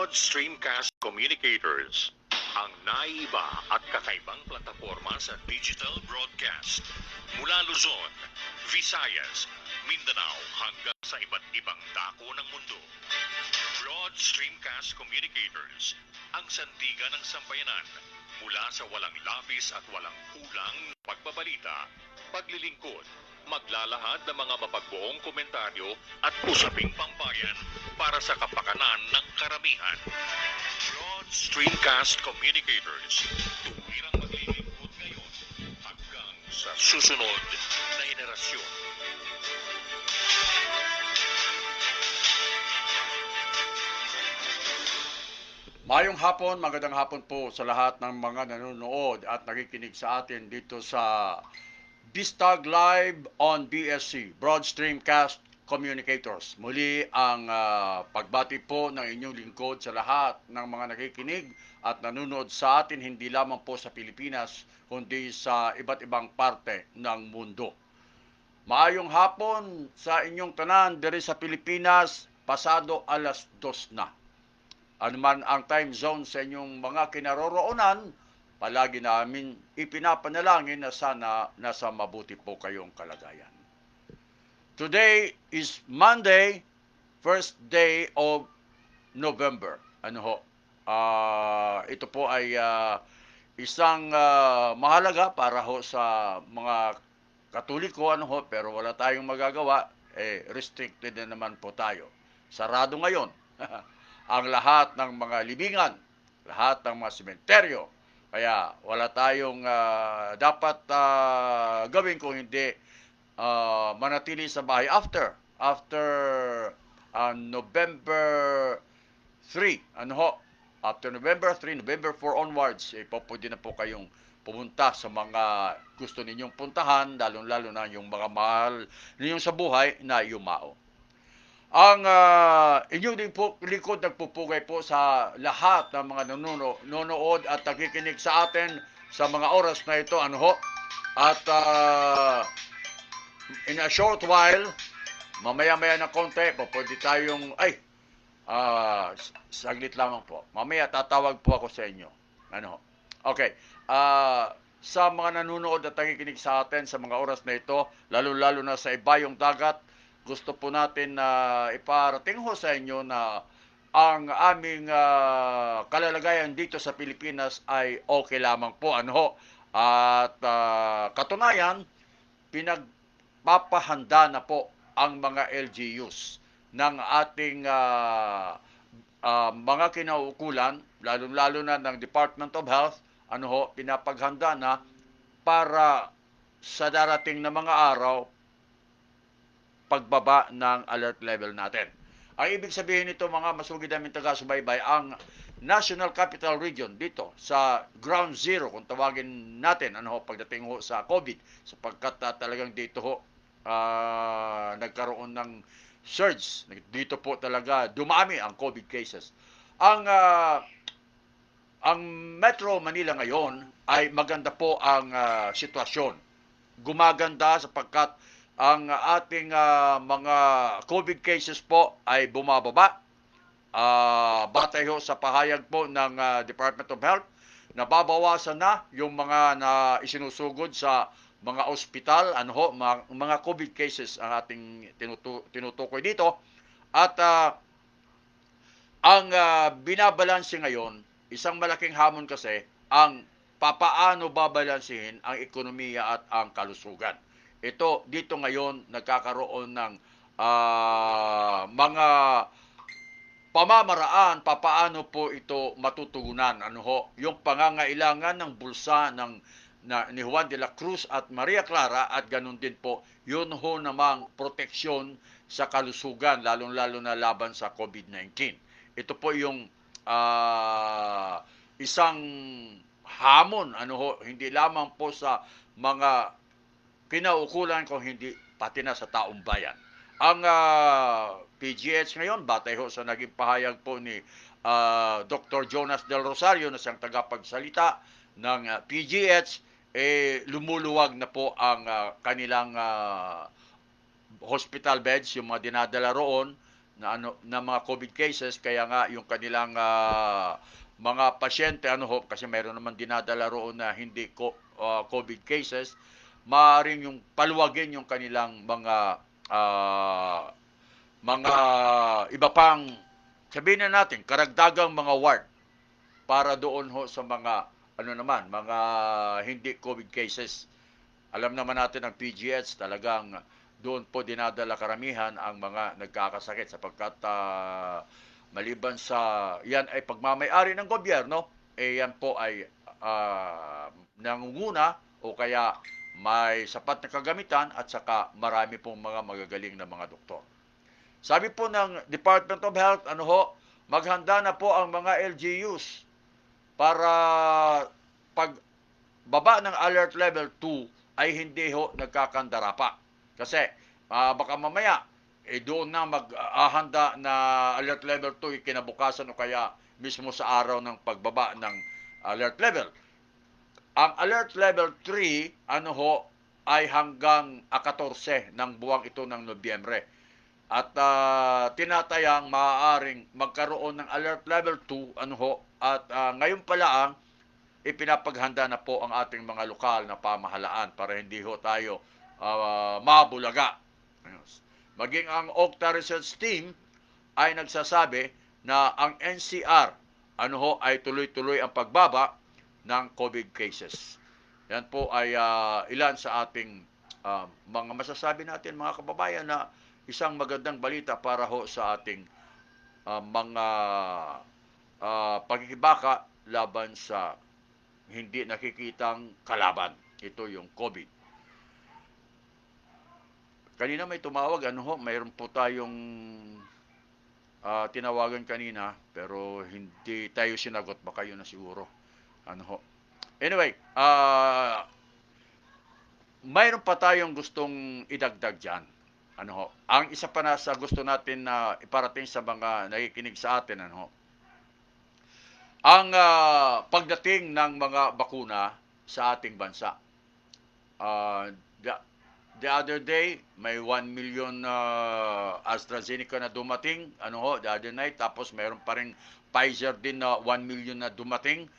Broad Streamcast Communicators, ang naiba at kakaibang plataforma sa digital broadcast mula Luzon, Visayas, Mindanao hanggang sa iba't ibang dako ng mundo. Broad Streamcast Communicators, ang sandigan ng sambayanan mula sa walang labis at walang kulang na pagbabalita, paglilingkod, maglalahad ng mga mapagbuong komentaryo at usaping pambayan para sa kapakanan ng karamihan. Broad Streamcast Communicators, tuwirang maglilingkod ngayon hanggang sa susunod na henerasyon. Mayong hapon, magandang hapon po sa lahat ng mga nanonood at nakikinig sa atin dito sa Bistag Live on BSC, Broad Streamcast Communicators. Muli ang pagbati po ng inyong lingkod sa lahat ng mga nakikinig at nanonood sa atin hindi lamang po sa Pilipinas kundi sa iba't ibang parte ng mundo. Maayong hapon sa inyong tanan diri sa Pilipinas, pasado alas 2 na. Anuman ang time zone sa inyong mga kinaroroonan, palagi namin ipinapanalangin na sana nasa mabuti po kayong kalagayan. Today is Monday, first day of November. Ito po ay isang mahalaga para ho sa mga Katoliko, pero wala tayong magagawa, restricted na naman po tayo. Sarado ngayon ang lahat ng mga libingan, lahat ng mga sementeryo. Kaya wala tayong dapat gawin kung hindi manatili sa bahay after November 3. After November 3, November 4 onwards, pwede na po kayong pumunta sa mga gusto ninyong puntahan, lalo na yung mga mahal ninyong sa buhay na yumao. Ang inyong likod nagpupugay po sa lahat ng mga nanonood at nakikinig sa atin sa mga oras na ito. At in a short while, mamaya-maya na konti, pwede tayong, saglit lamang po. Mamaya tatawag po ako sa inyo. Okay. Sa mga nanonood at nakikinig sa atin sa mga oras na ito, lalo na sa ibayong dagat, gusto po natin na iparating ho sa inyo na ang aming kalalagayan dito sa Pilipinas ay okay lamang po. At katunayan, pinagpapahanda na po ang mga LGUs ng ating mga kinaukulan, lalo na ng Department of Health, pinapaghanda na para sa darating na mga araw, pagbaba ng alert level natin. Ang ibig sabihin nito, mga masugid namin taga-subaybay, ang National Capital Region dito sa ground zero, kung tawagin natin, pagdating ho sa COVID, sapagkat talagang dito ho nagkaroon ng surge. Dito po talaga dumami ang COVID cases. Ang Metro Manila ngayon ay maganda po ang sitwasyon. Gumaganda sapagkat ang ating mga COVID cases po ay bumababa. Batay ho sa pahayag po ng Department of Health, nababawasan na yung mga na isinusugod sa mga ospital, mga COVID cases ang ating tinutukoy dito. At ang binabalanse ngayon, isang malaking hamon kasi, ang papaano babalansihin ang ekonomiya at ang kalusugan. Ito, dito ngayon, nagkakaroon ng mga pamamaraan, papaano po ito matutugunan. Yung pangangailangan ng bulsa ni Juan de la Cruz at Maria Clara, at ganun din po, yun ho namang proteksyon sa kalusugan, lalo na laban sa COVID-19. Ito po yung isang hamon, hindi lamang po sa mga kinaukulan kung hindi pati na sa taong bayan. Ang PGH ngayon, batay ho sa naging pahayag po ni Dr. Jonas Del Rosario na siyang tagapagsalita ng PGH, lumuluwag na po ang kanilang hospital beds, yung mga dinadala roon na na mga COVID cases, kaya nga yung kanilang mga pasyente kasi mayroon naman dinadala roon na hindi COVID cases, maaaring yung paluwagin yung kanilang mga iba pang, sabihin na natin, karagdagang mga ward para doon sa mga mga hindi COVID cases. Alam naman natin ang PGH talagang doon po dinadala karamihan ang mga nagkakasakit sapagkat maliban sa yan ay pagmamay-ari ng gobyerno, yan po ay nangunguna o kaya may sapat na kagamitan at saka marami pong mga magagaling na mga doktor. Sabi po ng Department of Health, maghanda na po ang mga LGUs para pagbaba ng alert level 2 ay hindi nagkakandara pa. Kasi baka mamaya doon na maghahanda na alert level 2 kinabukasan o kaya mismo sa araw ng pagbaba ng alert level. Ang alert level 3 ay hanggang 14 ng buwang ito ng Nobyembre. At tinatayang maaaring magkaroon ng alert level 2 at ngayon pala ipinapaghanda na po ang ating mga lokal na pamahalaan para hindi tayo mabulaga. Maging ang Octa Research Team ay nagsasabi na ang NCR ay tuloy-tuloy ang pagbaba ng COVID cases. Yan po ay ilan sa ating mga masasabi natin mga kababayan na isang magandang balita para sa ating mga pagkikibaka laban sa hindi nakikitang kalaban. Ito yung COVID. Kanina may tumawag, mayroon po tayong tinawagan kanina, pero hindi tayo sinagot, baka yun na siguro. Anyway, mayroon pa tayong gustong idagdag dyan. Ang isa pa na sa gusto natin na iparating sa mga nakikinig sa atin, ang pagdating ng mga bakuna sa ating bansa. The other day, may 1 million AstraZeneca na dumating, the other night, tapos mayroon pa rin Pfizer din na 1 million na dumating.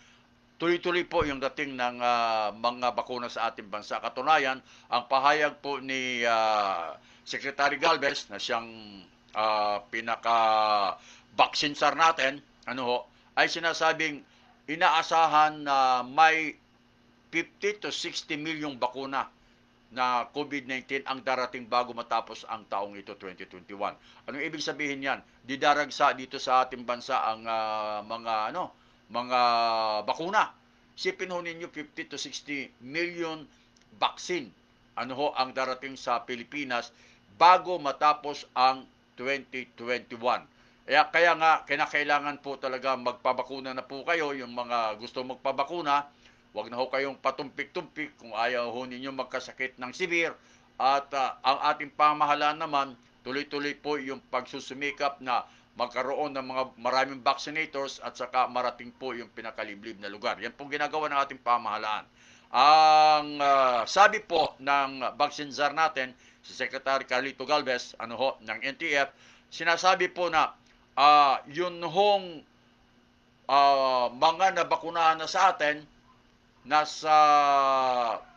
Tuloy-tuloy po yung dating ng mga bakuna sa ating bansa. Katunayan, ang pahayag po ni Secretary Galvez na siyang pinaka-vaccine tsar natin, ay sinasabing inaasahan na may 50 to 60 milyong bakuna na COVID-19 ang darating bago matapos ang taong ito 2021. Anong ibig sabihin yan? Didaragsa dito sa ating bansa ang mga bakuna. Sipin ho ninyo 50 to 60 million vaccine ang darating sa Pilipinas bago matapos ang 2021. Kaya nga kinakailangan po talaga magpabakuna na po kayo, yung mga gusto magpabakuna. Huwag na ho kayong patumpik-tumpik kung ayaw ho ninyo magkasakit ng severe. At ang ating pamahalaan naman, tuloy-tuloy po yung pagsusumikap na magkaroon ng mga maraming vaccinators at saka marating po yung pinakaliblib na lugar. Yan pong ginagawa ng ating pamahalaan. Ang sabi po ng vaccine czar natin, si Secretary Carlito Galvez, ng NTF, sinasabi po na yun hong mga nabakunahan na sa atin, nasa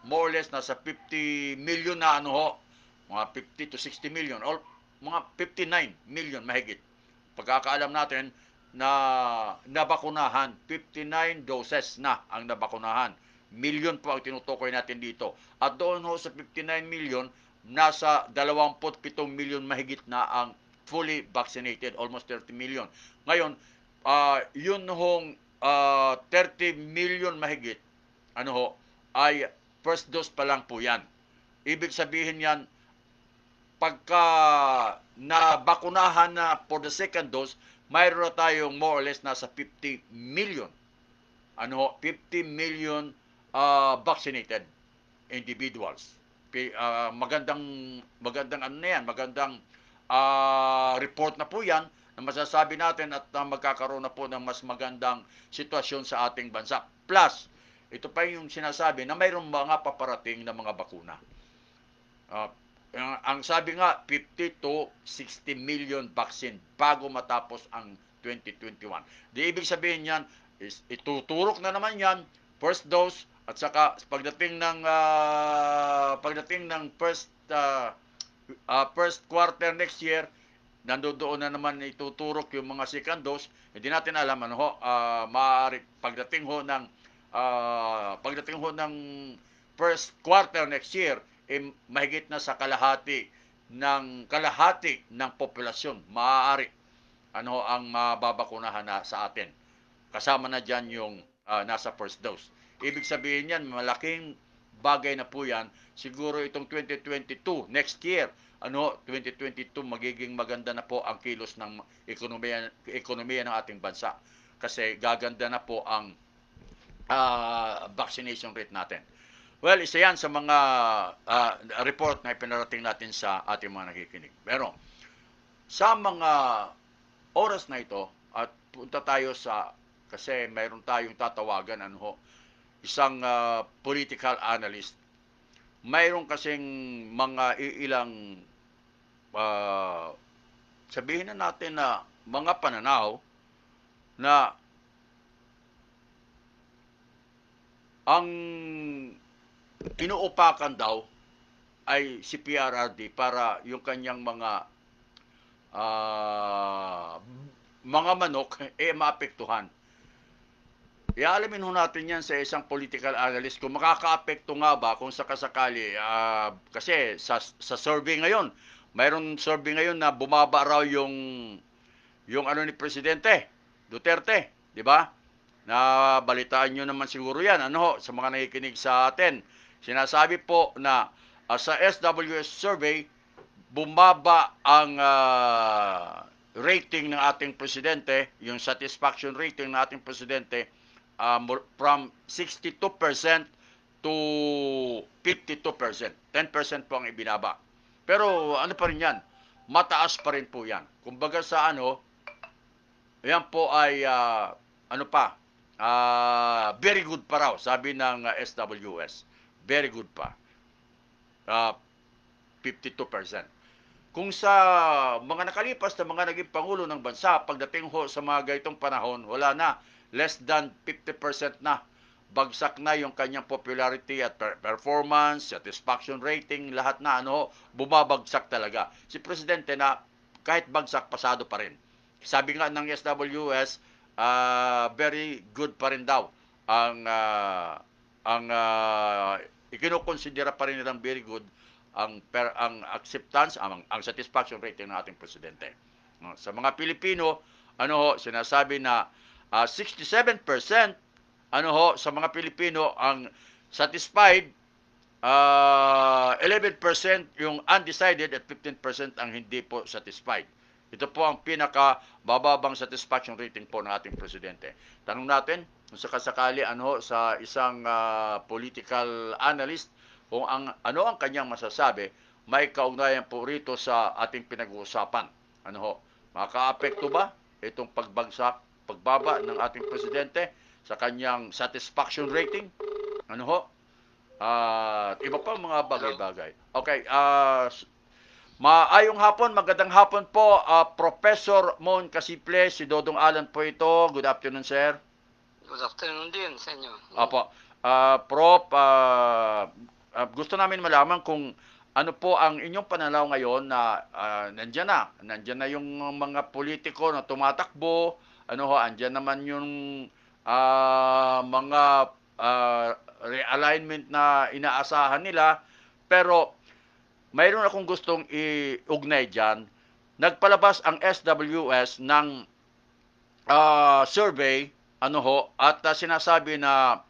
more or less nasa 50 million na mga 50 to 60 million or mga 59 million mahigit. Pagkakaalam natin na nabakunahan, 59 doses na ang nabakunahan. Million po ang tinutukoy natin dito. At doon sa 59 million, nasa 27 million mahigit na ang fully vaccinated, almost 30 million. Ngayon, yun hong 30 million mahigit, ay first dose pa lang po yan. Ibig sabihin yan, pagka nabakunahan na for the second dose, mayroon tayong more or less nasa 50 million. 50 million vaccinated individuals. Magandang report na po yan na masasabi natin at magkakaroon na po ng mas magandang sitwasyon sa ating bansa. Plus, ito pa yung sinasabi na mayroong mga paparating na mga bakuna. ang sabi nga 50 to 60 million vaccine bago matapos ang 2021. Di ibig sabihin yan is ituturok na naman yan first dose at saka pagdating ng first quarter next year, nandoon na naman ituturok yung mga second dose. Hindi natin alam ano ho, maaari pagdating ho ng first quarter next year, mahigit na sa kalahati ng populasyon maaari ang mababakunahan na sa atin. Kasama na diyan yung nasa first dose. Ibig sabihin yan, malaking bagay na po yan. Siguro itong 2022, next year, 2022, magiging maganda na po ang kilos ng ekonomiya ng ating bansa. Kasi gaganda na po ang vaccination rate natin. Well, isa yan sa mga report na ipinarating natin sa ating mga nakikinig. Pero, sa mga oras na ito, at punta tayo kasi mayroon tayong tatawagan, isang political analyst. Mayroon kasing mga ilang, sabihin na natin na mga pananaw na ang inuupakan daw ay si PRRD para yung kanyang mga manok maapektuhan. Ialamin ho natin yan sa isang political analyst kung makakaapekto nga ba kung sakasakali. Kasi sa survey ngayon, mayroon survey ngayon na bumaba raw yung ni Presidente Duterte, di ba? Nabalitaan nyo naman siguro yan, sa mga nakikinig sa atin. Sinasabi po na sa SWS survey, bumaba ang rating ng ating presidente, yung satisfaction rating ng ating presidente, from 62% to 52%. 10% po ang ibinaba. Pero ano pa rin yan? Mataas pa rin po yan. Kumbaga sa yan po ay very good pa raw, sabi ng SWS. Very good pa. 52%. Kung sa mga nakalipas na mga naging pangulo ng bansa, pagdating ho sa mga ganitong panahon, wala na. Less than 50% na. Bagsak na yung kanyang popularity at performance, satisfaction rating, lahat na bumabagsak talaga. Si Presidente na kahit bagsak, pasado pa rin. Sabi nga ng SWS, very good pa rin daw ang ikinukonsidera pa rin nilang very good ang acceptance, ang satisfaction rating ng ating presidente. Sa mga Pilipino, sinasabi na 67% sa mga Pilipino ang satisfied, 11% yung undecided at 15% ang hindi po satisfied. Ito po ang pinaka-bababang satisfaction rating po ng ating presidente. Tanong natin kung sakasakali sa isang political analyst kung ano ang kanyang masasabi, may kaugnayan po rito sa ating pinag-uusapan. Makaapekto ba itong pagbaba ng ating presidente sa kanyang satisfaction rating? Iba pa mga bagay-bagay. Okay, maayong hapon, magandang hapon po, Professor Mon Casiple, si Dodong Alan po ito. Good afternoon, sir. Good afternoon din sa inyo. Opo. Prof, gusto namin malaman kung ano po ang inyong pananaw ngayon na nandiyan na yung mga politiko na tumatakbo, andyan naman yung mga realignment na inaasahan nila, pero mayroon akong gustong iugnay dyan. Nagpalabas ang SWS ng survey, at sinasabi na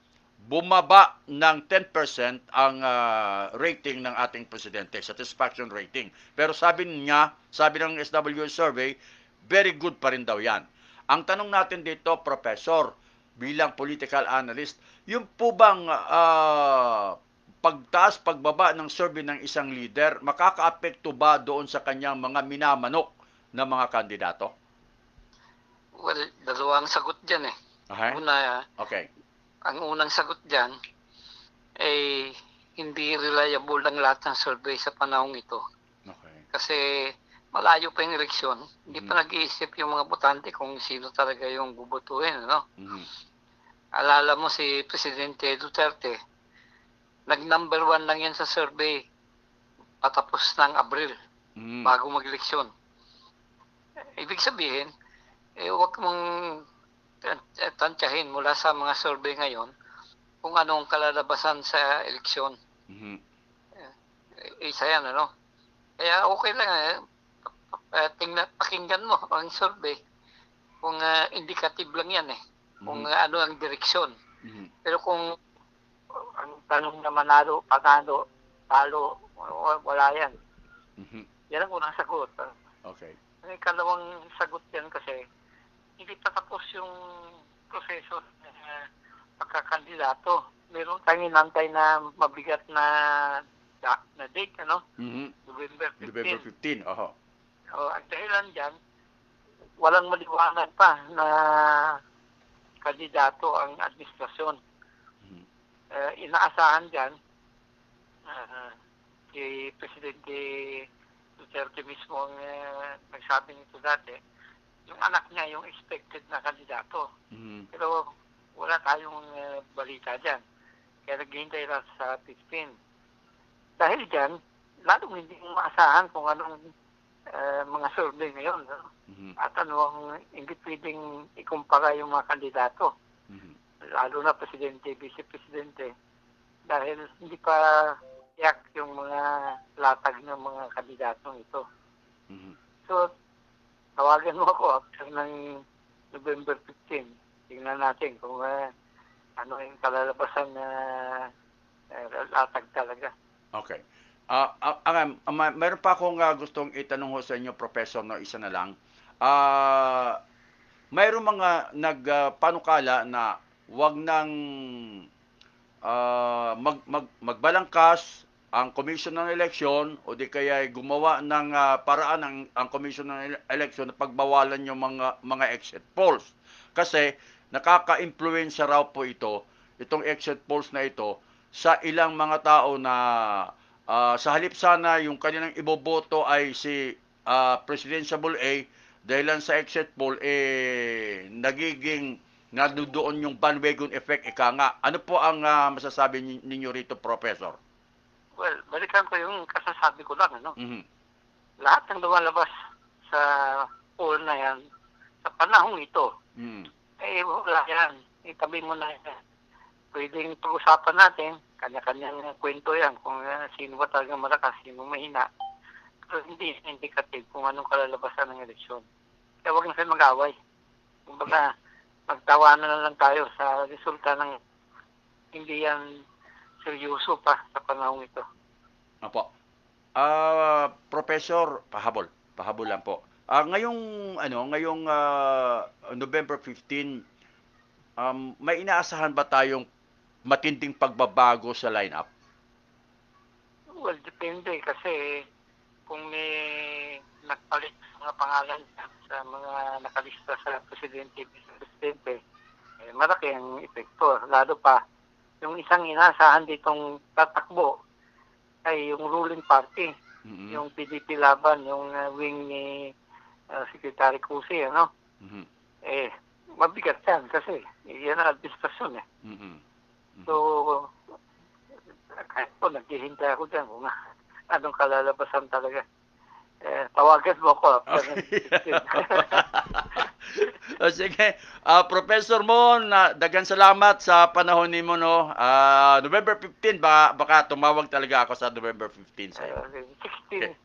bumaba ng 10% ang rating ng ating presidente, satisfaction rating. Pero sabi ng SWS survey, very good pa rin daw yan. Ang tanong natin dito, Professor, bilang political analyst, yung po bang pagtaas, pagbaba ng survey ng isang leader, makakaapekto ba doon sa kanyang mga minamanok na mga kandidato? Well, dalawang sagot dyan eh. Okay. Una, Okay. ang unang sagot dyan ay hindi reliable ang lahat ng survey sa panahong ito. Okay. Kasi malayo pa yung eleksyon, hindi pa nag-iisip yung mga botante kung sino talaga yung bubutuhin, no? Mhm. Alala mo si Presidente Duterte, nag-number 1 lang yan sa survey patapos ng Abril, Mhm. bago mag-eleksyon. Ibig sabihin, huwag mong tansyahin mula sa mga survey ngayon kung anong kalalabasan sa eleksyon. Mhm. Isa yan, ano? Kaya okay lang, pakinggan mo ang survey. Kung indicative lang yan kung ano ang direksyon. Mhm. Pero kung ang tanong na manalo, panalo, talo, wala yan. Mhm. Yan ang unang sagot. Okay. Ang ikalawang sagot yan kasi hindi pa tapos yung proseso ng pagkakandidato. Meron tayong inantay na mabigat na date, ano? Mhm. November 15. November 15. Oho. Ang dahilan dyan, walang maliwanag pa na kandidato ang administrasyon. Mhm. Inaasahan dyan, si Presidente Duterte mismo ang nagsabi nito dati, yung anak niya yung expected na kandidato. Mhm. Pero wala tayong balita dyan. Kaya naghihintay lang sa 15. Dahil dyan, lalong hindi mo maasahan kung anong mga survey ngayon. No? Mhm. At ano ang hindi pwedeng ikumpara yung mga kandidato. Mhm. Lalo na Presidente, Vice Presidente. Dahil hindi pa yak yung mga latag ng mga kandidatong ito. Mhm. So, tawagan mo ako after ng November 15. Tingnan natin kung ano yung kalalabasan na latag talaga. Okay. Meron pa akong gustong itanong ho sa inyo, Professor, no, isa na lang. Mayroong mga nagpanukala na wag nang magbalangkas ang Commission ng Eleksyon o di kaya gumawa ng paraan ang Commission ng Eleksyon na pagbawalan yung mga exit polls. Kasi nakaka-impluwensya raw po itong exit polls na ito sa ilang mga tao na sa halip sana yung kanilang iboboto ay si Presidential A, dahil lang sa exit poll nagiging nadudoon yung bandwagon effect, ika nga. Ano po ang masasabi ninyo rito, Professor? Well, balikan ko yung kasasabi ko lang, ano? Mhm. Lahat ng lumalabas sa poll na yan, sa panahong ito, Mhm. wala yan. Itabi mo na yan. Pwedeng pag-usapan natin, kanya-kanyang kwento yan, kung sino ba talaga malakas, sino mahina. Pero hindi indicative kung anong kalalabasan ng eleksyon. Kaya huwag na kayo mag-away. Kumbaga, magtawanan na lang tayo sa resulta ng hindi yan seryoso pa sa panahon ito. Opo. Professor, pahabol lang po. Ngayong November 15, may inaasahan ba tayong matinding pagbabago sa lineup? Well, depende kasi kung may nagpalit sa mga pangalan sa mga nakalista sa Presidente, Vice-Presidente, malaki ang epekto. Lalo pa, yung isang inaasahan ditong tatakbo ay yung ruling party, Mhm. yung PDP laban, yung wing ni Secretary Cusi, ano? Mhm. Mabigat yan kasi yan ang administrasyon Mhm. So, kahit po, naghihintay ako dyan kung anong kalalabasan talaga. Tawagan mo ako after ng 15. Sige. Professor Mon, daghang salamat sa panahon nimo, no. November 15 baka tumawag talaga ako sa November 15 sa iyo.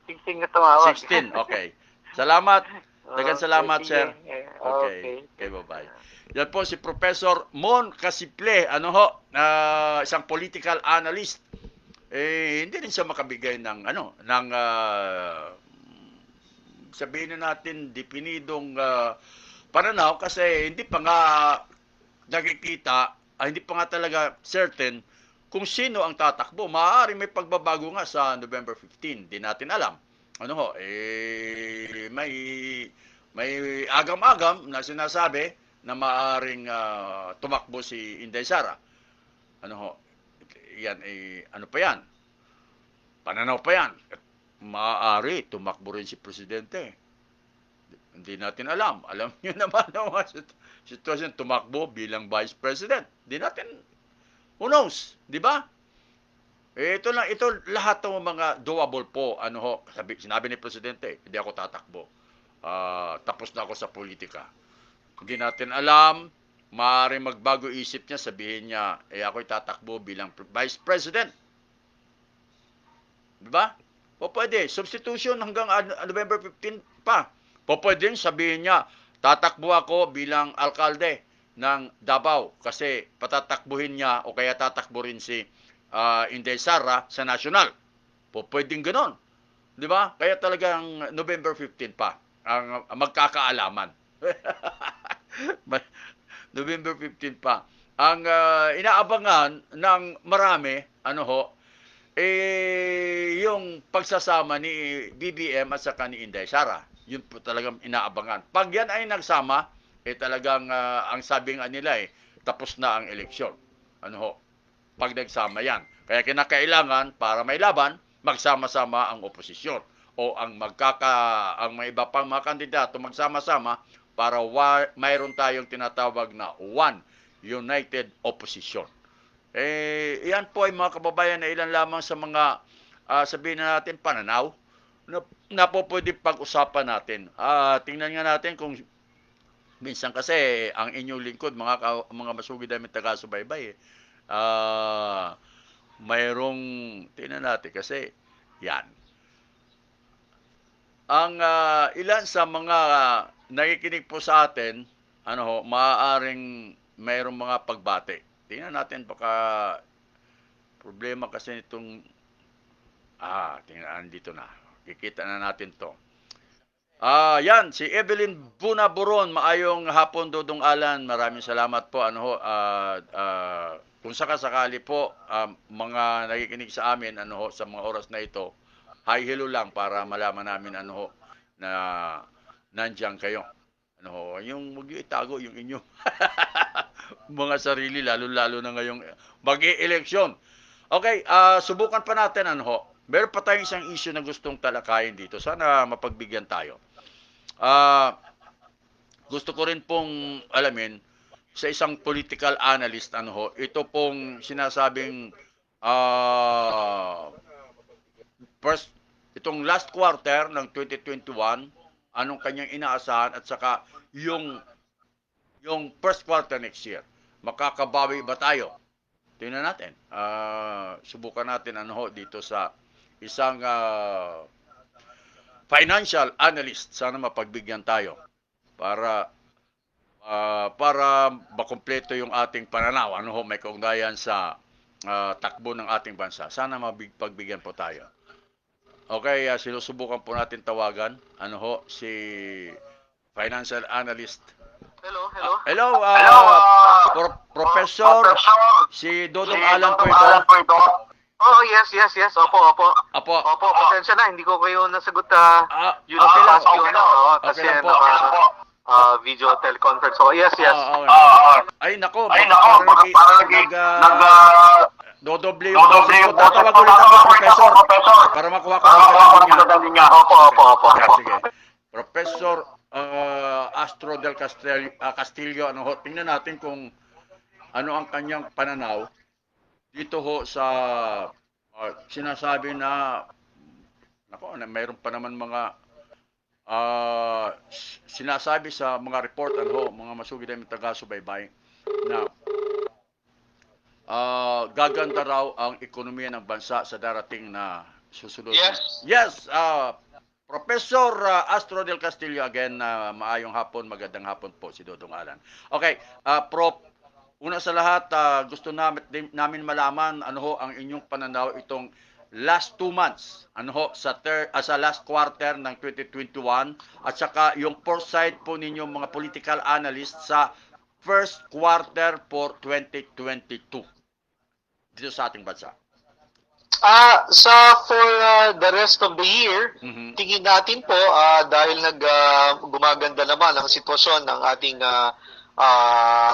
16 na tumawag. 16, okay. Salamat. Daghang salamat, sige. sir. Okay. Okay, bye-bye. Yan po si Professor Mon Casiple, isang political analyst. Hindi rin siya makabigay ng sabihin na natin definidong pananaw kasi hindi pa nga nakikita, hindi pa nga talaga certain kung sino ang tatakbo. Maaari may pagbabago nga sa November 15, di natin alam. May agam-agam na sinasabi na maaaring tumakbo si Inday Sara. yan ano pa yan? Pananaw pa yan. At maaari tumakbo rin si Presidente. Hindi natin alam. Alam niyo naman ang mga sitwasyon tumakbo bilang Vice President. Hindi natin, who knows? Di ba? Ito lahat ng mga doable po. Sinabi ni Presidente, hindi ako tatakbo. Tapos na ako sa politika. Hindi natin alam, maaaring magbago isip niya, sabihin niya, ako'y tatakbo bilang Vice President. Diba? O pwede, substitution hanggang November 15 pa. O pwede sabihin niya, tatakbo ako bilang alkalde ng Davao kasi patatakbuhin niya o kaya tatakbo rin si Inday Sara sa national. O pwedeng ganon. Diba? Kaya talagang November 15 pa ang magkakaalaman. November 15 pa. Ang inaabangan ng marami, yung pagsasama ni BBM at saka ni Inday Sara. Yun po talagang inaabangan. Pag yan ay nagsama, talagang ang sabi nga nila tapos na ang eleksyon. Pag nagsama yan. Kaya kinakailangan para may laban, magsama-sama ang oposisyon o ang may iba pang mga kandidato magsama-sama para mayroon tayong tinatawag na one united opposition. Yan po ay mga kababayan na ilan lamang sa mga sabihin na natin pananaw na po pwede pag-usapan natin. Tingnan nga natin kung minsan kasi ang inyong lingkod, mga masugid namin taga-subaybay, mayroong, tingnan natin kasi, yan. Ang ilan sa mga nakikinig po sa atin, maaaring mayroong mga pagbate. Tingnan natin, baka problema kasi itong, tingnan, dito na. Kikita na natin to. Yan, si Evelyn Bunaburon, maayong hapon, Dodong Alan. Maraming salamat po. Kung sakasakali po, mga nakikinig sa amin, sa mga oras na ito, hi, hello lang para malaman namin, na nandiyan kayo. Yung mag-itago, yung inyo. Mga sarili, lalo-lalo na ngayong mag-i-eleksyon. Okay, subukan pa natin, meron pa tayong isang issue na gustong talakayin dito. Sana mapagbigyan tayo. Gusto ko rin pong alamin sa isang political analyst, ito pong sinasabing itong last quarter ng 2021, anong kanyang inaasahan at saka yung first quarter next year. Makakabawi ba tayo? Tingnan natin. Subukan natin dito sa isang financial analyst. Sana mapagbigyan tayo para makumpleto yung ating pananaw. May kaugnayan sa takbo ng ating bansa. Sana mapagbigyan po tayo. Okay, sinusubukan po natin tawagan. Si financial analyst. Hello. Professor, si Dodong Alan po ito. Oh, yes. Opo. Opo. Pasensya na, hindi ko kayo nasagot. Okay lang. Kasi Okay lang po. video teleconference. So, yes. Okay. Ay, nako. Dodoble yung boses ko. Tatawag ulit ako, Professor. Para makuha ko ang magandang niya. Opo. Sige. Professor Astro del Castillo, tingnan natin kung ano ang kanyang pananaw dito sa sinasabi na mayroon pa naman mga sinasabi sa mga report mga masugid na taga-subaybay na gaganda raw ang ekonomiya ng bansa sa darating na susunod. Yes, Professor Astro del Castillo again, maayong hapon, magandang hapon po si Dodong Alan. Okay, Prof, una sa lahat, gusto namin malaman ang inyong pananaw itong last 2 months sa last quarter ng 2021 at saka yung foresight po ninyong mga political analysts sa first quarter for 2022 dito sa ating bansa. For the rest of the year, tingin natin po dahil gumaganda naman ang sitwasyon ng ating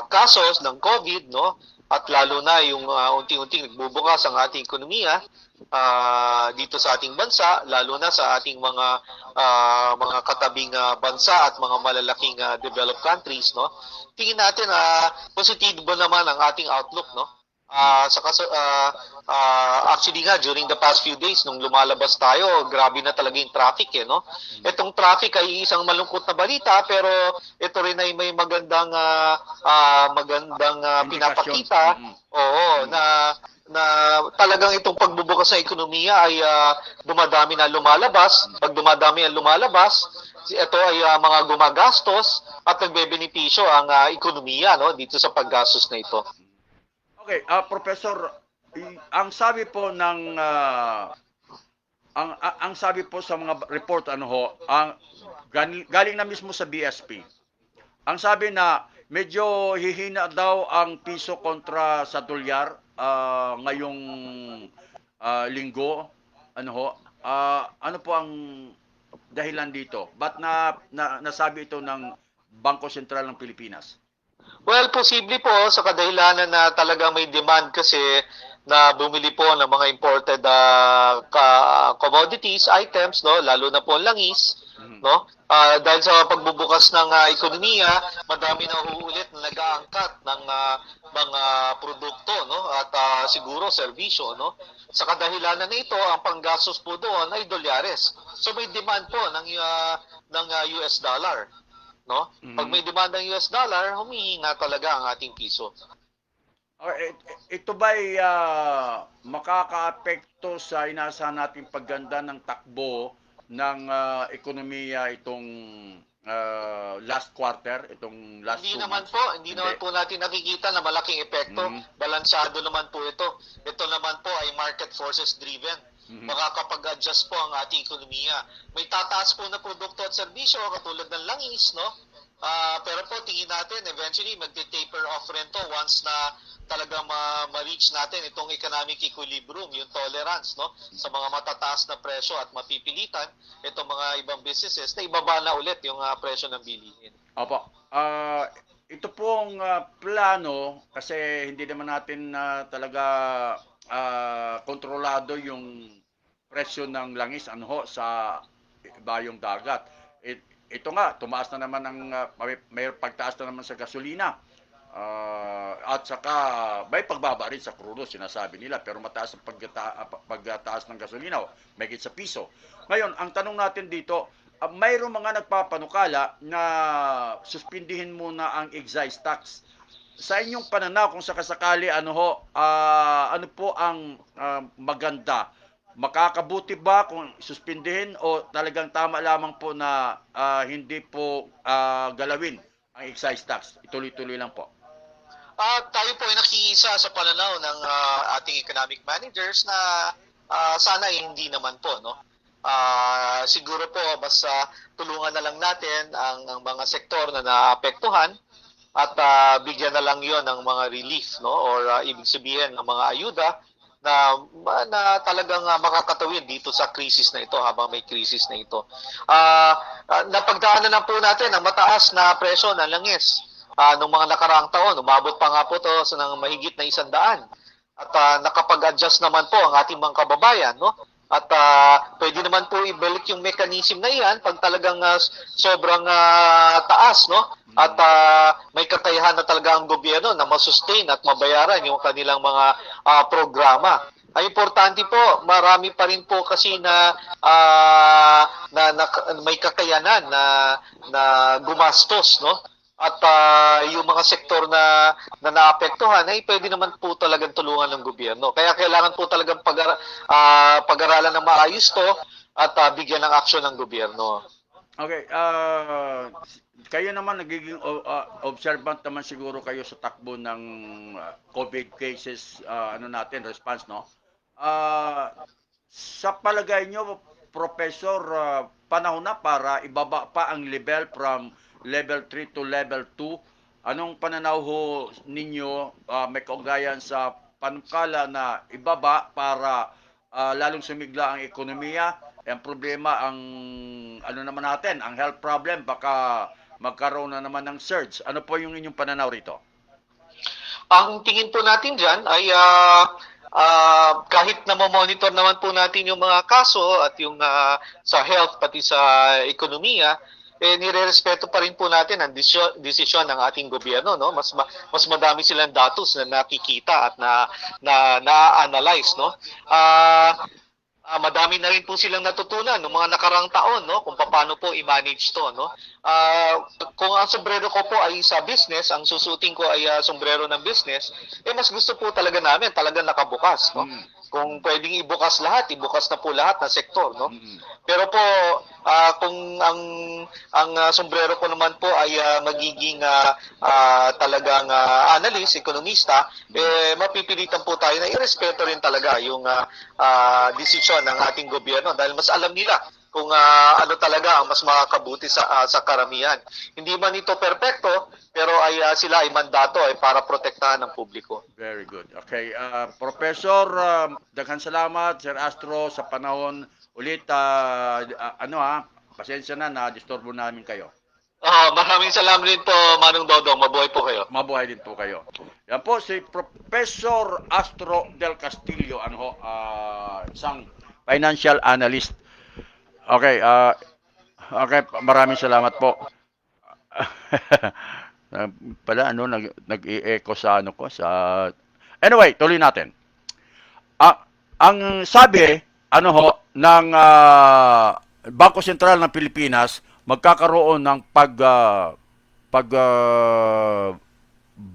kasos ng COVID, no? at lalo na yung unti-unting nagbubukas ang ating ekonomiya dito sa ating bansa, lalo na sa ating mga katabing bansa at mga malalaking developed countries, no? Tingin natin positibo naman ang ating outlook, no? Actually nga, during the past few days, nung lumalabas tayo, grabe na talaga yung traffic, no? Itong traffic ay isang malungkot na balita, pero ito rin ay may magandang pinapakita. Oo, na talagang itong pagbubukas ng ekonomiya ay dumadami na lumalabas. Pag dumadami ang lumalabas, ito ay mga gumagastos at nagbebenepisyo ang ekonomiya, no, dito sa paggastos na ito. Okay, Professor, ang sabi po ng ang sabi po sa mga report galing na mismo sa BSP. Ang sabi na medyo hihina daw ang piso kontra sa dolyar ngayong linggo. Ano po ang dahilan dito? Ba't nasabi ito ng Bangko Sentral ng Pilipinas? Well, posible po sa kadahilanan na talagang may demand kasi na bumili po ng mga imported commodities, items, no, lalo na po ang langis, no? Dahil sa pagbubukas ng ekonomiya, madami na uulit na nag-aangkat ng mga produkto, no, at siguro serbisyo, no. Sa kadahilanan na ito, ang panggastos po doon ay dolyares. So may demand po ng US dollar. No? Pag may demand ng US dollar, humihinga talaga ang ating piso. Ito ba'y makakaapekto sa inaasahan nating pagganda ng takbo ng ekonomiya itong last quarter, itong last Hindi 2 naman months? po, hindi naman po natin nakikita na malaking epekto. Balansado naman po ito. Ito naman po ay market forces driven. Makakapag-adjust po ang ating ekonomiya. May tataas po na produkto at serbisyo katulad ng langis, no? Pero po tingin natin eventually magte-taper off rin to once na talagang ma-reach natin itong economic equilibrium, yung tolerance, no, sa mga matataas na presyo at mapipilitan itong mga ibang businesses na ibaba na ulit yung presyo ng bilihin. Opo. Ito pong plano, kasi hindi naman natin talaga kontrolado yung presyo ng langis sa bayong dagat. Ito nga, tumaas na naman may pagtaas na naman sa gasolina. At saka may pagbaba rin sa crudo, sinasabi nila, pero mataas ang pagtaas ng gasolina, mahigit sa piso. Ngayon, ang tanong natin dito, mayroong mga nagpapanukala na suspindihin muna ang excise tax. Sa inyong pananaw, kung sakasakali, ano po ang maganda? Makakabuti ba kung suspindihin o talagang tama lamang po na hindi po galawin ang excise tax? Ituloy-tuloy lang po. Tayo po ay nakiisa sa pananaw ng ating economic managers na sana hindi naman po, no? Siguro po basta tulungan na lang natin ang mga sektor na naapektuhan at bigyan na lang 'yon ng mga relief, no, or ibig sabihin ng mga ayuda na talagang makakatawid dito sa krisis na ito habang may krisis na ito. Napagdaanan na po natin ang mataas na presyo ng langis. Nung mga nakaraang taon, umabot pa nga po ito sa mahigit na 100. At nakapag-adjust naman po ang ating mga kababayan, no? At pwede naman po ibalik yung mechanism na iyan pag talagang sobrang taas, no? At may kakayahan na talaga ang gobyerno na masustain at mabayaran yung kanilang mga programa. Ay importante po, marami pa rin po kasi na may kakayanan na gumastos, no? At yung mga sektor na naapektuhan ay pwede naman po talagang tulungan ng gobyerno. Kaya kailangan po talagang pag-aralan ng maayos to at bigyan ng aksyon ng gobyerno. Okay, kayo naman nagiging observant naman siguro kayo sa takbo ng COVID cases response, no? Sa palagay nyo, Professor, panahon na para ibaba pa ang level from level 3 to level 2. Anong pananaw ho ninyo may kaugnayan sa panukala na ibaba para lalong sumigla ang ekonomiya? Ang problema, ang health problem, baka magkaroon na naman ng surge. Ano po yung inyong pananaw rito? Ang tingin po natin dyan ay kahit na monitor naman po natin yung mga kaso at yung sa health pati sa ekonomiya, nire-respeto pa rin po natin ang desisyon ng ating gobyerno, no? Mas madami silang datos na nakikita at na-analyze, no? Madami na rin po silang natutunan ng mga nakarang taon, no, kung paano po i-manage to, no. Kung ang sombrero ko po ay sa business, ang susuting ko ay sombrero ng business, mas gusto po talaga namin talaga nakabukas, no. Kung pwedeng ibukas lahat, ibukas na po lahat ng sektor, no. Pero po kung ang sombrero ko naman po ay magiging talagang analyst, ekonomista, mapipilitan po tayo na irespeto rin talaga yung desisyon ng ating gobyerno dahil mas alam nila kung ano talaga ang mas makakabuti sa karamihan. Hindi man ito perpekto, pero sila ay mandato para protektahan ng publiko. Very good. Okay, Professor, daghang salamat Sir Astro sa panahon ulit. Pasensya na disturbo namin kayo. Maraming salamat din po, Manong Dodong. Mabuhay po kayo. Mabuhay din po kayo. Yan po si Professor Astro del Castillo, isang financial analyst. Okay, maraming salamat po. Nag-i-echo sa Anyway, tuloy natin. Ang sabi ng Bangko Sentral ng Pilipinas, magkakaroon ng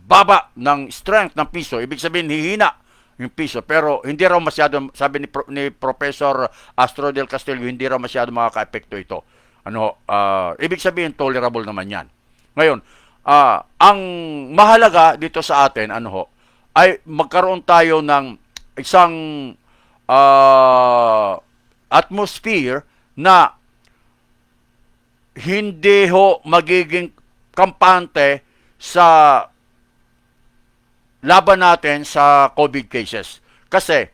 baba ng strength ng piso. Ibig sabihin hihina yung piso, pero hindi raw masyado, sabi ni Professor Astro del Castillo, hindi raw masyado makaka-epekto ito. Ibig sabihin tolerable naman 'yan. Ngayon, ang mahalaga dito sa atin ay magkaroon tayo ng isang atmosphere na hindi magiging kampante sa laban natin sa COVID cases. Kasi,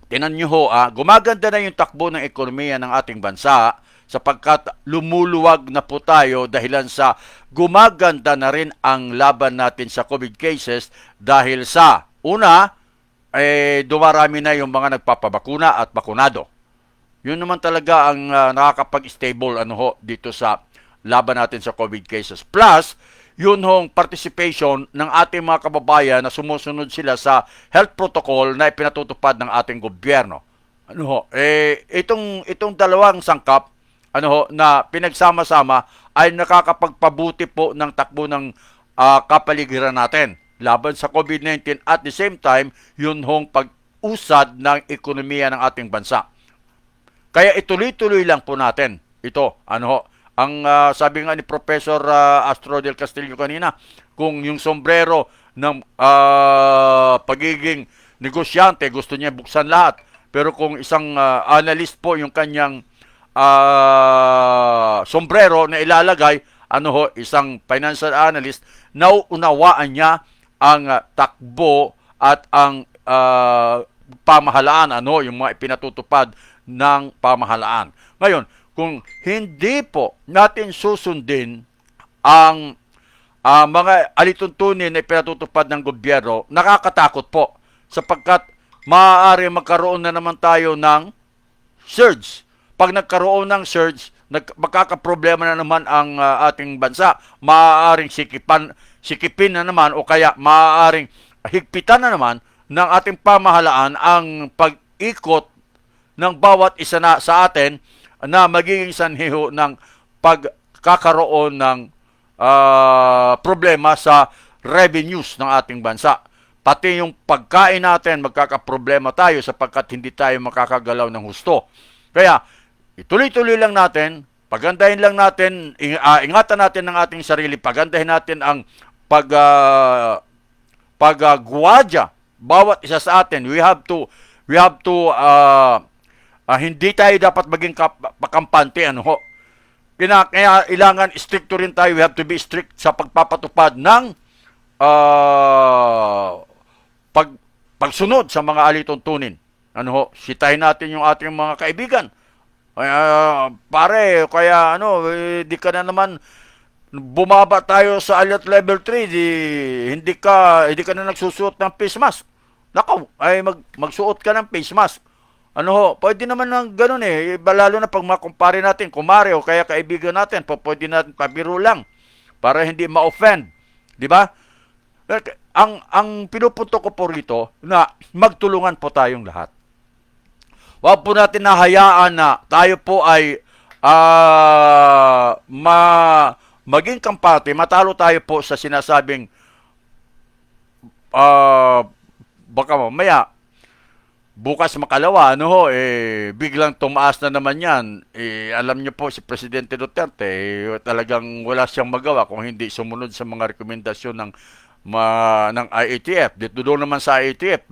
tinan nyo gumaganda na yung takbo ng ekonomiya ng ating bansa sapagkat lumuluwag na po tayo dahilan sa gumaganda na rin ang laban natin sa COVID cases dahil sa, una, dumarami na yung mga nagpapabakuna at bakunado. Yun naman talaga ang nakakapag-stable dito sa laban natin sa COVID cases. Plus, yun participation ng ating mga kababayan na sumusunod sila sa health protocol na ipinatutupad ng ating gobyerno. Itong dalawang sangkap na pinagsama-sama ay nakakapagpabuti po ng takbo ng kapaligiran natin laban sa COVID-19 at the same time yun pag-usad ng ekonomiya ng ating bansa. Kaya ituloy-tuloy lang po natin ito. Ang sabi nga ni Professor Astro del Castillo kanina, kung yung sombrero ng pagiging negosyante, gusto niya buksan lahat. Pero kung isang analyst po yung kanyang sombrero na ilalagay, isang financial analyst, nauunawaan niya ang takbo at ang pamahalaan, yung mga ipinatutupad ng pamahalaan. Ngayon, kung hindi po natin susundin ang mga alituntunin na ipinatutupad ng gobyerno, nakakatakot po sapagkat maaari magkaroon na naman tayo ng surge. Pag nagkaroon ng surge, magkakaproblema na naman ang ating bansa. Maaaring sikipin na naman o kaya maaaring higpitan na naman ng ating pamahalaan ang pag-ikot ng bawat isa na sa atin na magiging sanhiho ng pagkakaroon ng problema sa revenues ng ating bansa. Pati yung pagkain natin, magkakaproblema tayo sapagkat hindi tayo makakagalaw ng husto. Kaya, ituloy-tuloy lang natin, pagandahin lang natin, ingatan natin ang ating sarili, pagandahin natin ang pagguwadya bawat isa sa atin. We have to hindi tayo dapat maging pakampante. Kaya ilangan stricto rin tayo. We have to be strict sa pagpapatupad ng pagsunod sa mga alituntunin. Sitahin natin yung ating mga kaibigan. Pare, kaya di ka na naman bumaba tayo sa alert level 3, hindi ka na nagsusuot ng face mask. Nakaw, ay magsuot ka ng face mask. Ano ho, pwede naman ng ganun eh. Lalo na pag makumpare natin, kumare o kaya kaibigan natin, pwede natin pabiro lang para hindi ma-offend. Di ba? Ang pinupunto ko po rito na magtulungan po tayong lahat. Huwag po natin nahayaan na tayo po ay maging kampante, matalo tayo po sa sinasabing baka mamaya bukas makalawa, biglang tumaas na naman yan. Alam niyo po, si Presidente Duterte, talagang wala siyang magawa kung hindi sumunod sa mga rekomendasyon ng IATF. Dito doon naman sa IATF,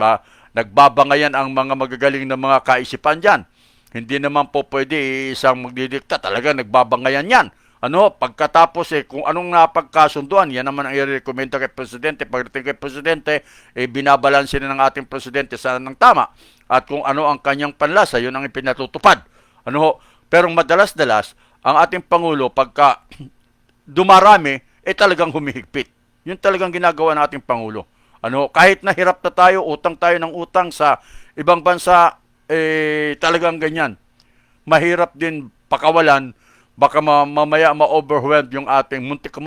nagbabangayan ang mga magagaling na mga kaisipan dyan. Hindi naman po pwede isang magdidikta, talaga nagbabangayan yan. Pagkatapos kung anong napagkasunduan, yan naman ang i-recommenda kay Presidente. Pagdating kay Presidente, binabalansin ng ating Presidente sa ng tama. At kung ano ang kanyang panlasa, yun ang ipinatutupad. Pero madalas-dalas, ang ating Pangulo, pagka dumarami, talagang humihigpit. Yun talagang ginagawa ng ating Pangulo. Kahit nahirap na tayo, utang tayo ng utang sa ibang bansa, talagang ganyan. Mahirap din pakawalan. Baka mamaya ma-overwhelm yung ating muntik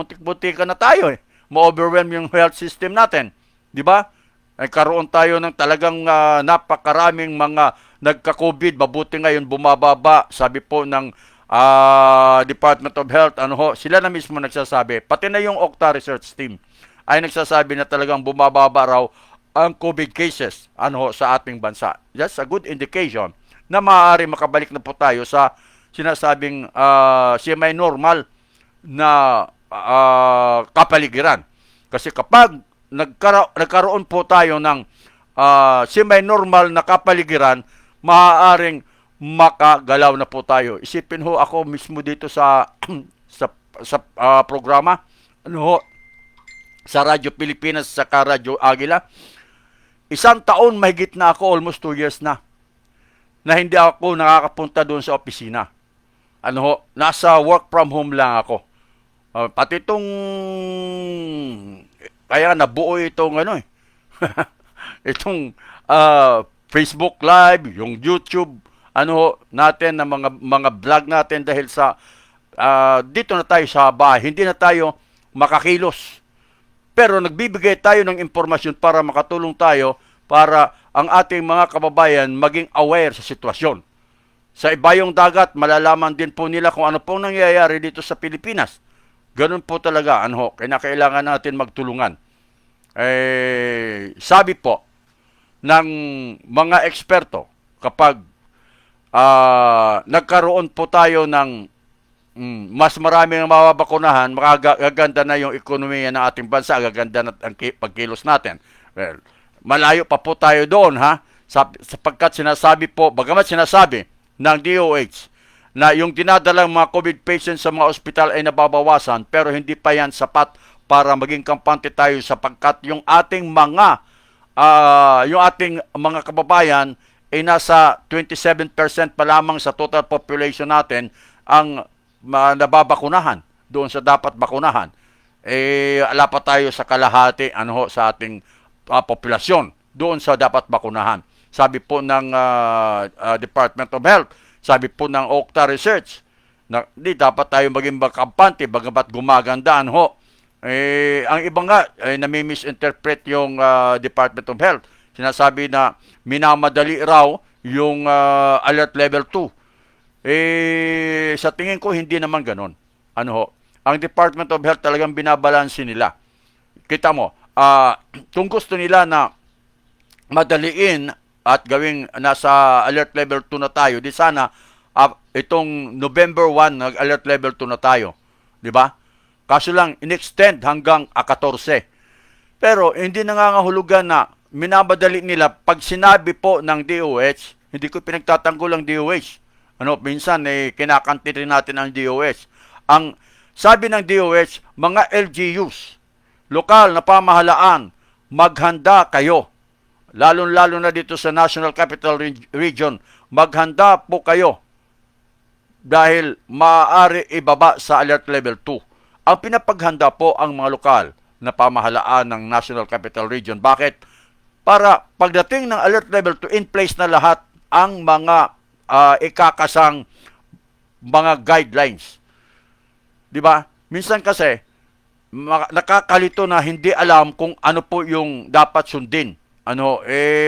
na tayo ma-overwhelm yung health system natin. Di ba? Karoon tayo ng talagang napakaraming mga nagka-COVID. Mabuti ngayon bumababa. Sabi po ng Department of Health, sila na mismo nagsasabi. Pati na yung Okta Research Team ay nagsasabi na talagang bumababa raw ang COVID cases sa ating bansa. That's a good indication na maaari makabalik na po tayo sa sinasabing semi-normal na kapaligiran. Kasi kapag nagkaroon po tayo ng semi-normal na kapaligiran, maaaring makagalaw na po tayo. Isipin ho ako mismo dito sa programa, sa Radyo Pilipinas, sa Radyo Agila. 1 taon mahigit na ako, almost 2 years na hindi ako nakakapunta doon sa opisina. Nasa work from home lang ako. Pati itong kaya nabuo itong itong Facebook Live, yung YouTube natin na mga vlog natin dahil sa dito na tayo sa bahay, hindi na tayo makakilos. Pero nagbibigay tayo ng impormasyon para makatulong tayo para ang ating mga kababayan maging aware sa sitwasyon. Sa ibayong dagat, malalaman din po nila kung ano pong nangyayari dito sa Pilipinas. Ganun po talaga, kailangan natin magtulungan. Sabi po ng mga eksperto, kapag nagkaroon po tayo ng mas marami ng mababakunahan, magaganda na yung ekonomiya ng ating bansa, gaganda na ang pagkilos natin. Well, malayo pa po tayo doon, sapagkat bagamat sinasabi ng DOH na yung dinadalang mga COVID patients sa mga ospital ay nababawasan, pero hindi pa yan sapat para maging kampante tayo sapagkat yung ating mga kababayan ay nasa 27% pa lamang sa total population natin ang nababakunahan doon sa dapat bakunahan. Ala pa tayo sa kalahati sa ating populasyon doon sa dapat bakunahan. Sabi po ng Department of Health, sabi po ng Okta Research, na di dapat tayo maging kampante bagamat gumaganda ang iba nga nami-misinterpret yung Department of Health. Sinasabi na minamadali raw yung alert level 2. Sa tingin ko hindi naman ganon. Ang Department of Health talagang binabalansin nila. Kita mo, kung gusto nila na madaliin at gawing nasa alert level 2 na tayo, di sana itong November 1 nag-alert level 2 na tayo. Di ba? Kaso lang, in-extend hanggang 14. Pero hindi nangangahulugan na minabadali nila pag sinabi po ng DOH, hindi ko pinagtatanggol ang DOH. Minsan kinakanti rin natin ang DOH. Ang sabi ng DOH, mga LGUs, lokal na pamahalaan, maghanda kayo. Lalo-lalo na dito sa National Capital Region, maghanda po kayo dahil maaari ibaba sa alert level 2 ang pinapaghanda po ang mga lokal na pamahalaan ng National Capital Region. Bakit? Para pagdating ng alert level 2, in place na lahat ang mga ikakasang mga guidelines. Di ba? Minsan kasi, nakakalito na hindi alam kung ano po yung dapat sundin.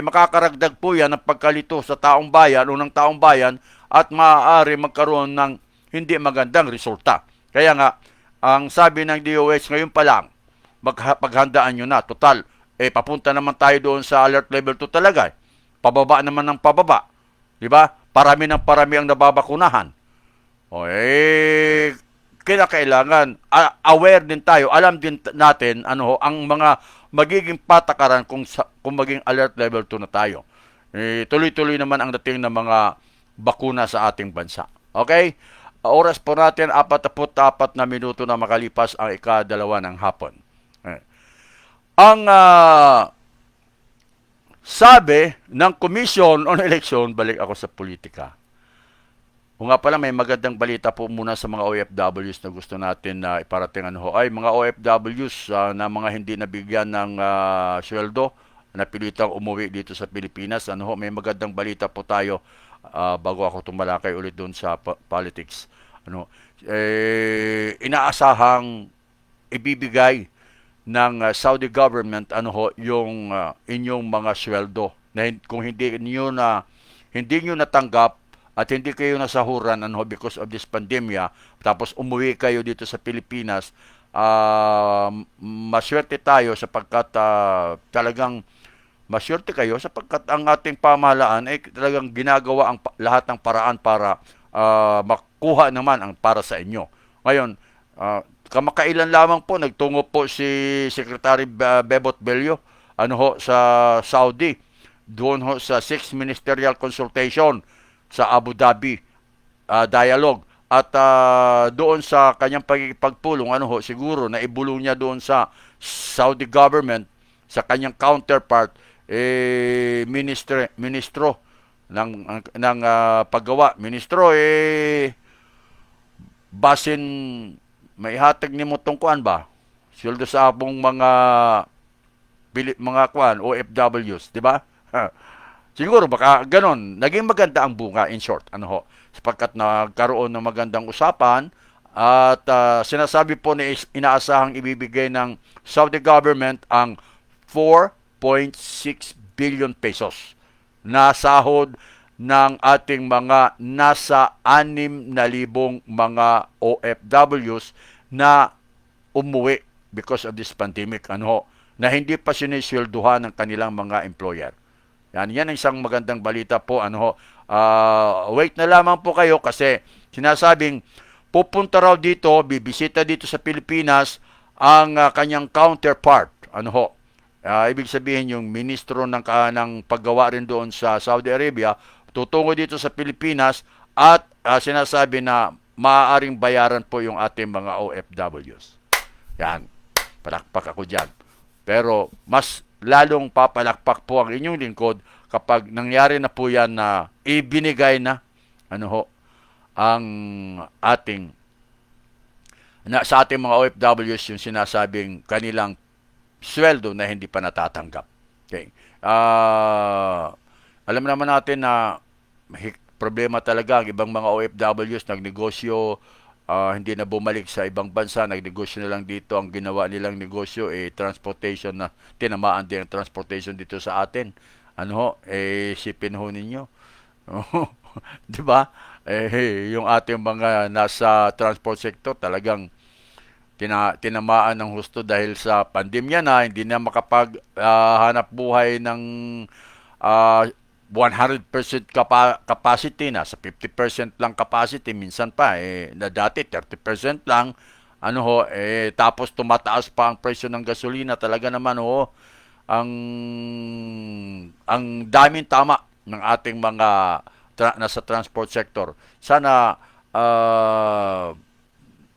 Makakaragdag po yan ng pagkalito sa taong bayan o ng taong bayan at maaari magkaroon ng hindi magandang resulta. Kaya nga, ang sabi ng DOH ngayon pa lang, paghandaan nyo na. Total, papunta naman tayo doon sa alert level 2 talaga. Pababa naman ng pababa. Di ba? Parami ng parami ang nababakunahan. Kailangan aware din tayo, alam din natin ang mga magiging patakaran kung maging alert level 2 na tayo. Tuloy-tuloy naman ang dating ng mga bakuna sa ating bansa. Okay? Oras po natin 44 na minuto na makalipas ang ika-2 ng hapon. Ang sabi ng Commission on Election, balik ako sa politika. O nga pala, may magandang balita po muna sa mga OFWs na gusto natin na iparating. Mga OFWs na mga hindi nabigyan ng sweldo, napilitang umuwi dito sa Pilipinas. May magandang balita po tayo bago ako tumalakay ulit doon sa politics. Inaasahang ibibigay ng Saudi government yung inyong mga sweldo na kung hindi niyo natanggap at hindi kayo nasahuran because of this pandemya, tapos umuwi kayo dito sa Pilipinas, maswerte tayo sapagkat talagang maswerte kayo sapagkat ang ating pamahalaan ay talagang ginagawa ang lahat ng paraan para makuha naman ang para sa inyo. Ngayon, kamakailan lamang po nagtungo po si Secretary Bebot Bello sa Saudi doon sa 6th ministerial consultation sa Abu Dhabi dialogue at doon sa kanyang pagpulong siguro na ibulong niya doon sa Saudi government sa kanyang counterpart ministro ng paggawa, basin maihatag ni mo tungkuan ba sweldo sa abong mga OFWs, di ba? Siguro baka ganon, naging maganda ang bunga in short, sapagkat nagkaroon ng magandang usapan at sinasabi po na inaasahang ibibigay ng Saudi government ang 4.6 billion pesos na sahod ng ating mga nasa 6,000 mga OFWs na umuwi because of this pandemic, na hindi pa siniswelduhan ng kanilang mga employer. Yan ang isang magandang balita po. Wait na lamang po kayo kasi sinasabing pupunta raw dito, bibisita dito sa Pilipinas ang kanyang counterpart. Ibig sabihin yung ministro ng paggawa rin doon sa Saudi Arabia, tutungo dito sa Pilipinas at sinasabi na maaaring bayaran po yung ating mga OFWs. Yan, palakpak ako dyan. Pero mas lalong papalakpak po ang inyong lingkod kapag nangyari na po yan na ibinigay na ang ating sa ating mga OFWs yung sinasabing kanilang sweldo na hindi pa natatanggap. Okay. Alam naman natin na problema talaga ang ibang mga OFWs nagnegosyo, hindi na bumalik sa ibang bansa, nagnegosyo na lang dito. Ang ginawa nilang negosyo transportation, na tinamaan din ang transportation dito sa atin. Sipin ho ninyo. Di ba? Yung ating mga nasa transport sector talagang tinamaan ng husto dahil sa pandemya na hindi na makapaghanap buhay ng 100% capacity na sa 50% lang capacity minsan pa na dati 30% lang tapos tumataas pa ang presyo ng gasolina. Talaga naman ang daming tama ng ating mga nasa transport sector. Sana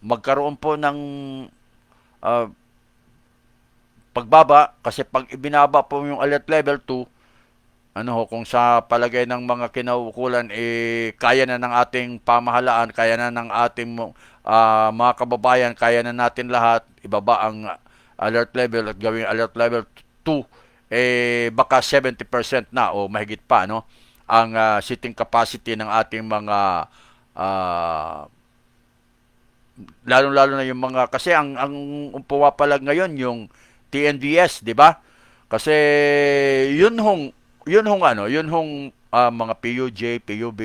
magkaroon po ng pagbaba kasi pag ibinaba po yung alert level 2 kung sa palagay ng mga kinauukulan, kaya na ng ating pamahalaan, kaya na ng ating mga kababayan, kaya na natin lahat, ibaba ang alert level at gawing alert level 2, baka 70% na o mahigit pa, ang seating capacity ng ating mga ah, lalong-lalo na yung mga, kasi ang pumapalag ngayon yung TNVS, di ba? Kasi mga PUJ, PUB,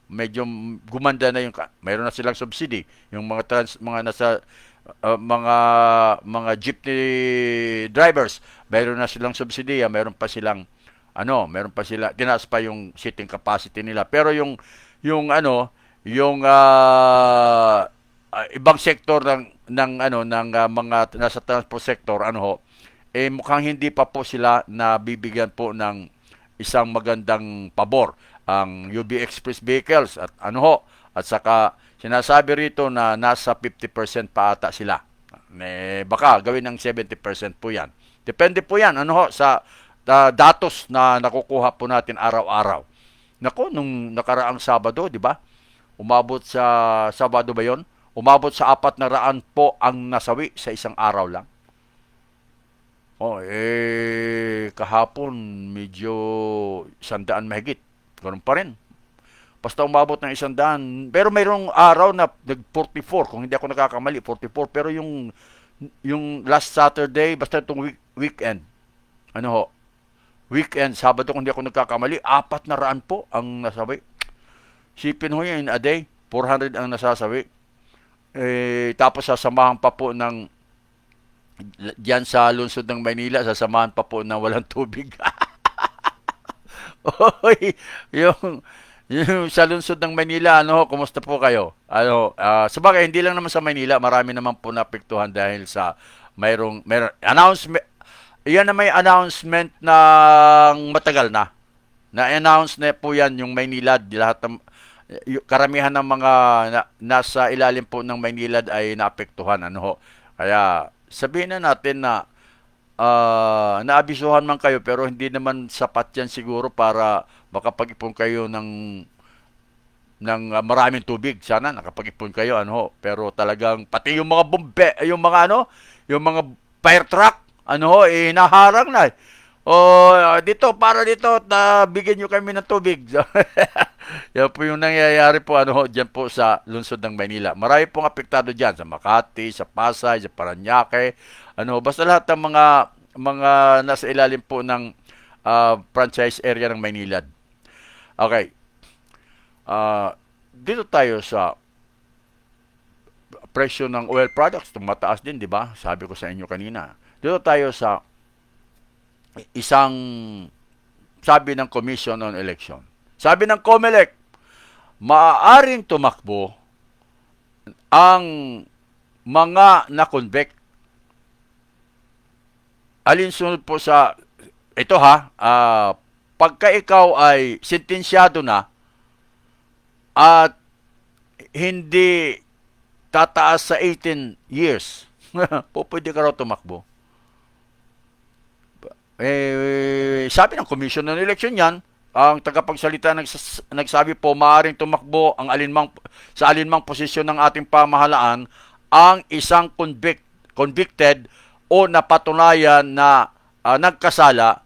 medyo gumanda na yung, mayroon na silang subsidy, yung mga nasa mga jeepney drivers, mayroon na silang subsidy, mayroon pa silang tinaas pa yung seating capacity nila. Pero yung ibang sektor ng mga nasa transport sector, mukhang hindi pa po sila nabibigyan po ng isang magandang pabor ang UB Express vehicles at saka sinasabi rito na nasa 50% pa ata sila. Baka gawin ng 70% po 'yan. Depende po 'yan sa datos na nakukuha po natin araw-araw. Nako, nung nakaraang Sabado, di ba? Umabot sa Sabado ba 'yon? Umabot sa 400 po ang nasawi sa isang araw lang. Kahapon medyo 100 mahigit. Ganun pa rin. Basta umabot ng 100. Pero mayroong araw na nag-44, kung hindi ako nakakamali, 44. Pero yung last Saturday, basta itong weekend, weekend, Sabado, kung hindi ako nagkakamali, 400 po ang nasawi. Sipin ho yun, in a day, 400 ang nasasawi. Tapos sasamahan pa po ng diyan sa lungsod ng Maynila, sasamahan pa po ng walang tubig. Oy, yung sa lungsod ng Maynila, kumusta po kayo? Sabagay, hindi lang naman sa Maynila, marami naman po napektuhan dahil sa mayroong announcement. Iyan na may announcement ng matagal na. Na-announce na po yan yung Maynilad. Karamihan ng mga nasa ilalim po ng Maynilad ay naapektuhan. Kaya sabihin na natin na naabisuhan man kayo, pero hindi naman sapat yan siguro para makapag-ipon kayo ng maraming tubig. Sana nakapag-ipon kayo, pero talagang pati yung mga yung mga fire truck, naharang na. Dito, bigyan nyo kami ng tubig. Yan po yung nangyayari po, dyan po sa lungsod ng Maynila. Marami pong apektado dyan, sa Makati, sa Pasay, sa Paranaque, basta lahat ng mga nasa ilalim po ng franchise area ng Maynila. Okay. Dito tayo sa presyo ng oil products, tumataas din, di ba? Sabi ko sa inyo kanina. Dito tayo sa isang sabi ng Commission on Election. Sabi ng COMELEC, maaaring tumakbo ang mga na-convict. Alinsunod po sa ito pagka ikaw ay sentensyado na at hindi tataas sa 18 years, pwede ka raw tumakbo. Sabi ng Commission on Election yan, ang tagapagsalita nagsabi po, maaaring tumakbo ang sa alinmang posisyon ng ating pamahalaan ang isang convicted o napatunayan na nagkasala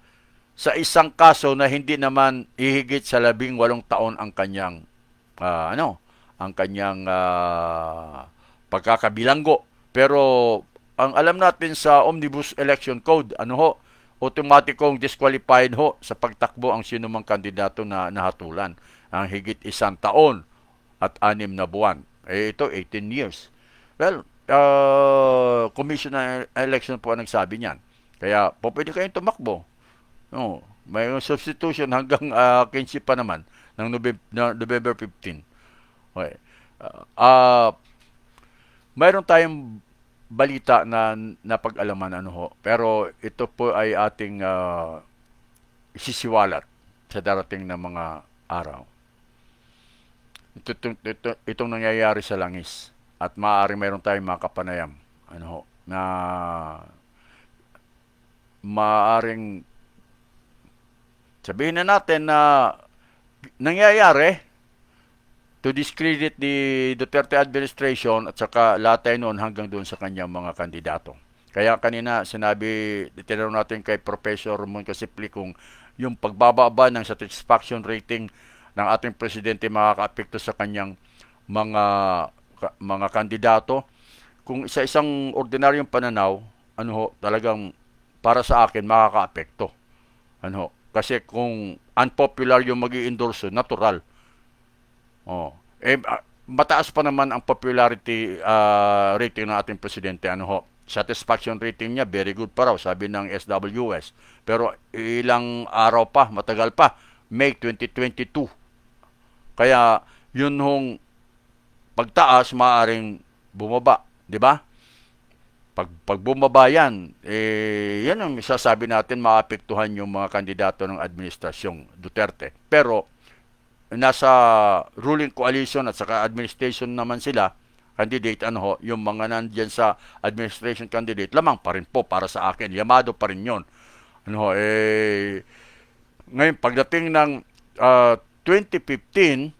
sa isang kaso na hindi naman ihigit sa 18 taon ang kanyang pagkakabilanggo. Pero ang alam natin sa Omnibus Election Code, automatikong disqualified sa pagtakbo ang sinumang kandidato na nahatulan ang higit 1 taon at 6 na buwan. Ito, 18 years. Well, Commission on Election po ang nagsabi niyan. Kaya, pwede kayong tumakbo. May substitution hanggang 15 pa naman ng November 15. Okay. Mayroon tayong balita na napag-alaman pero ito po ay ating isisiwalat sa darating na mga araw. Itong nangyayari sa langis at maaari mayroon tayong mga kapanayam na maaring sabihin na natin na nangyayari to discredit the Duterte administration at saka latay noon hanggang doon sa kanyang mga kandidato. Kaya kanina sinabi, tinanong natin kay Professor Mon Casipli kung yung pagbababa ng satisfaction rating ng ating presidente makakaapekto sa kanyang mga kandidato. Kung isa-isang ordinaryong pananaw, talagang para sa akin makakaapekto. Kasi kung unpopular yung magi-endorse, natural. Mataas pa naman ang popularity rating ng ating presidente. Satisfaction rating niya very good pa raw, sabi ng SWS. Pero ilang araw pa, matagal pa, May 2022. Kaya yun hong pagtaas maaring bumaba, di ba? Pag bumaba yan, yan ang sasabi natin maapektuhan yung mga kandidato ng administrasyong Duterte. Pero nasa ruling coalition at saka administration naman sila, candidate, yung mga nandyan sa administration candidate, lamang pa rin po para sa akin. Yamado pa rin yun. Ngayon, pagdating ng 2015,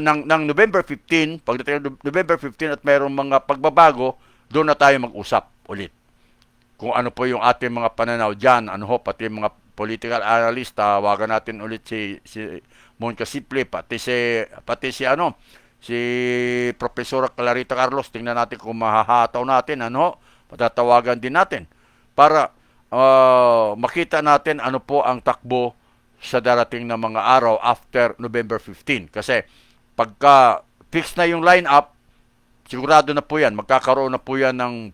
ng November 15, pagdating ng November 15 at mayroong mga pagbabago, doon na tayo mag-usap ulit. Kung ano po yung ating mga pananaw dyan, pati mga political analyst, tawagan natin ulit si Mon Casipli, pati si Profesor Clarita Carlos, tingnan natin kung mahahataw natin, matatawagan din natin para makita natin ano po ang takbo sa darating na mga araw after November 15. Kasi pagka fix na yung lineup, sigurado na po yan, magkakaroon na po yan ng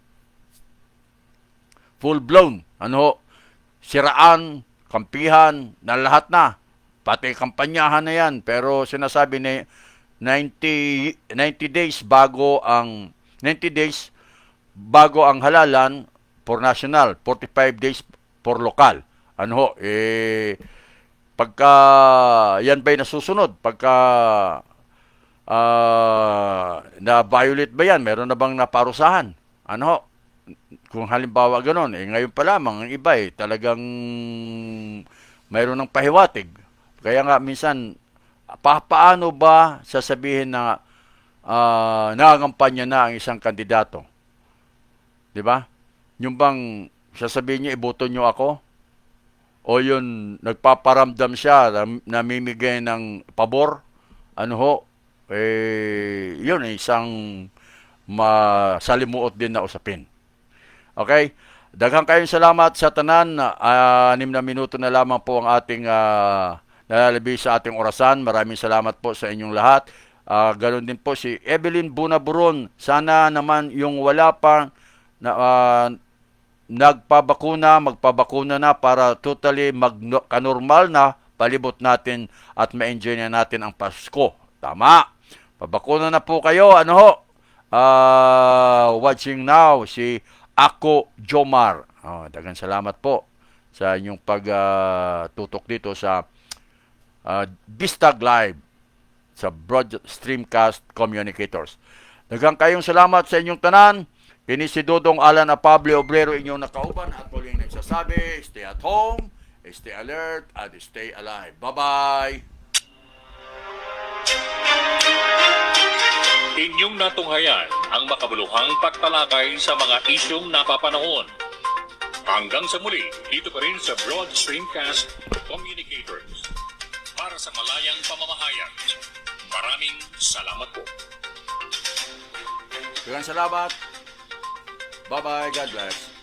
full-blown, siraan, kampihan, na lahat na. Pati kampanyahan na yan. Pero sinasabi ni 90 days bago ang halalan for national, 45 days for local. Pagka yan ba'y nasusunod? Pagka na-violate ba yan? Meron na bang naparusahan? Kung halimbawa ganon, ngayon pa lamang, ang iba talagang mayroon ng pahiwatig. Kaya nga minsan, paano ba sasabihin na nangangampanya na ang isang kandidato? Di ba? Yung bang sasabihin niya, iboto niyo ako? O yun, nagpaparamdam siya, namimigay ng pabor? Yun, isang masalimuot din na usapin. Okay? Daghang kayong salamat sa tanan. 6 na minuto na lamang po ang ating nalalabi sa ating orasan. Maraming salamat po sa inyong lahat. Ganon din po si Evelyn Bunaburon. Sana naman yung wala pa magpabakuna na para totally magka-normal na palibot natin at ma-enjoy na natin ang Pasko. Tama. Pabakuna na po kayo. Watching now si Ako Jomar. Daghang salamat po sa inyong pagtutok dito sa Bistag Live sa Broad Streamcast Communicators. Daghang kayong salamat sa inyong tanan. Kini si Dodong Alan Apable Obrero, inyong nakauban at muling nagsasabi, stay at home, stay alert, and stay alive. Bye-bye! Inyong natunghayan ang makabuluhang pagtalakay sa mga isyong napapanahon. Hanggang sa muli, dito pa rin sa Broad Streamcast Communicators. Para sa malayang pamamahayag, maraming salamat po. Daghang salamat. Bye-bye. God bless.